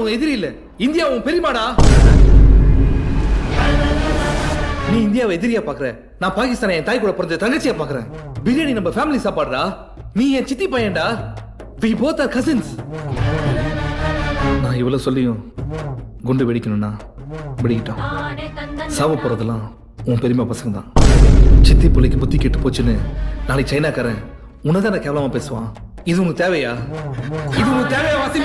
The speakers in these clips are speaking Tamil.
உன் எதிரி இல்ல, இந்தியா உன் பெரியமாடா. நீ இந்தியாவை எதிரியா பாக்குற, நான் பாகிஸ்தானை என் தாய் கூட பிறந்த தங்கச்சியா பாக்குறேன். பிரியாணி நம்ம ஃபேமிலி சாப்பாடுடா, நீ என் சித்தி பையன்டா. We both are cousins. நான் இவ்வளவு சொல்லியும் குண்டு வெடிக்கணும்னா வெடிக்கிட்டோம். சாவ போறதெல்லாம் உன் பெரியமா பசங்க தான். சித்தி பிள்ளைக்கு புத்தி கெட்டு போச்சுன்னு நாளைக்கு சைனாக்காரன் உனதான கேவலமா பேசுவான். இது உனக்கு தேவையா? இது உனக்கு தேவையா வாசி?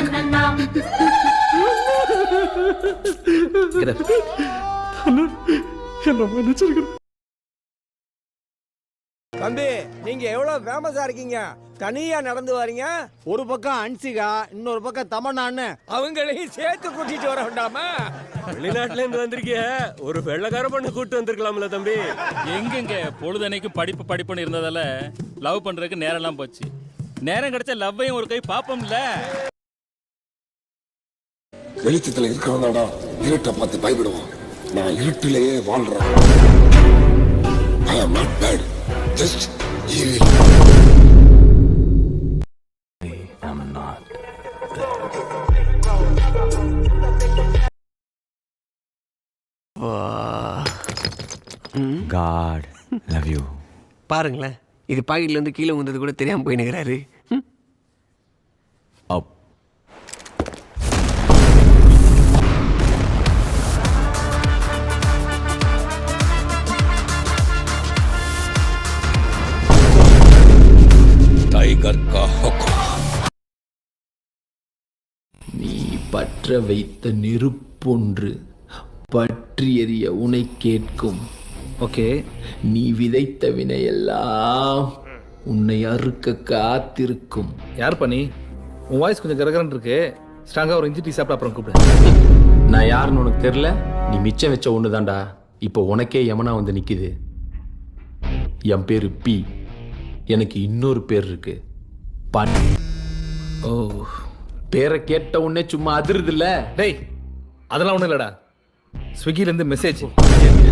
தம்பி, நீங்க எவ்வளவு ஃபேமஸா இருக்கீங்க. தனியா நடந்து வரீங்க. ஒரு பக்கம் அன்சிகா, இன்னொரு பக்கம் தமன்னான்னு அவங்களையும் சேர்த்து கூட்டிட்டு வர வேண்டாமா? வெளிநாட்டுல இருந்து வந்திருக்கிய, ஒரு வெள்ளக்கார பொண்ணு கூட்டு வந்திருக்கலாம்ல தம்பி. எங்கெங்க பொழுதனைக்கும் படிப்புன்னு இருந்ததால லவ் பண்றதுக்கு நேரம் எல்லாம் போச்சு. நேரம் கிடைச்சா லவ்வையும் ஒரு கை பாப்போம்ல. வெளிச்சத்துல இருக்கிறவங்கடா இருட்டை பார்த்து பயப்படுவான். நான் இருட்டிலேயே வாழ்றேன். I am not bad, just evil. I am not God love you. பாருங்களேன், இது பாக்கெட்ல இருந்து கீழே வந்தது கூட தெரியாம போய் நிற்கிறாரு. Up. टाइगर का हुक्म. நீ பற்ற வைத்த நெருப்பொன்று பற்றி எறிய உனை கேட்கும். ஓகே, நீ விதைத்த வினையெல்லாம் உன்னை அறுக்க காத்திருக்கும். யார் பண்ணி? உன் வாய்ஸ் கொஞ்சம் கரகரன்னு இருக்கு. ஸ்ட்ராங்கா ஒரு இஞ்சி டீ சாப்பிட்டு அப்புறம் கூப்பிடு. நான் யாருன்னு உனக்கு தெரியல. நீ மிச்சம் வச்ச ஒன்று தான்டா இப்போ உனக்கே யமனா வந்து நிற்கிது. என் பேரு பி. எனக்கு இன்னொரு பேர் இருக்கு, பாண்டி. ஓ, பேரை கேட்ட உடனே சும்மா அதிருது இல்ல? டேய், அதெல்லாம் ஒண்ணும் இல்லடா. ஸ்விக்கில இருந்து மெசேஜ்,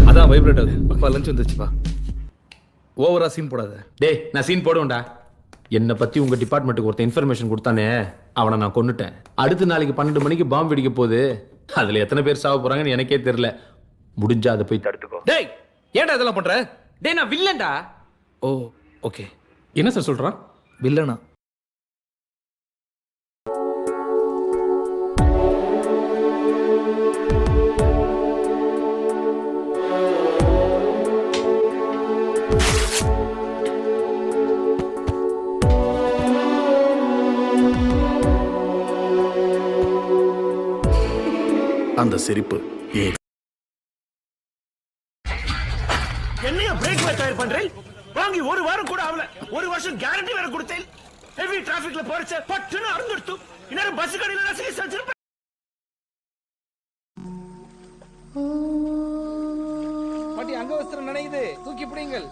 அதான் வைப்ரேட் ஆகுது. அப்பா லஞ்ச் வந்துருச்சுப்பா. ஓவரா சீன் போடாத. டேய், நான் சீன் போடுவேன்டா. என்னை பத்தி உங்க டிபார்ட்மெண்ட்டுக்கு ஒருத்தன் இன்ஃபர்மேஷன் கொடுத்தானே, அவனை நான் கொன்னுட்டேன். அடுத்த நாளைக்கு 12 மணிக்கு பாம்பு வெடிக்க போகுது. அதுல எத்தனை பேர் சாவ போறாங்கன்னு எனக்கே தெரியல. முடிஞ்சா அதை போய் தடுத்துக்கோ. டேய், ஏன்டா இதெல்லாம் பண்ற? டேய், நான் வில்லன்டா. ஓ, ஓகே. என்ன சார் சொல்றான்? வில்லனா? அந்த சிரிப்பு என்னைய பிரேக்ல தயார் பண்றேன். வாங்கி ஒரு வாரம் கூட ஆகல. ஒரு வருஷம் கேரண்டி வேற கொடுத்தேன். ஹெவி டிராபிக்ல போறச்ச பட்டுன்னு அறந்துடுத்து. இன்னும் பஸ் கடையில நசுக்கி செஞ்சிருப்பேன். பாட்டி, அங்க வஸ்திரம் நினைக்குது, தூக்கி பிடிங்கள்.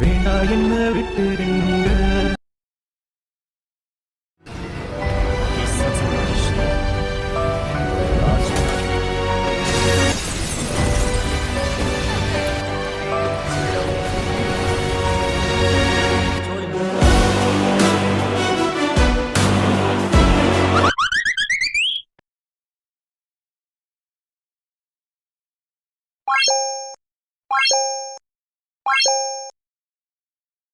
வேண்டா என்ன விட்டு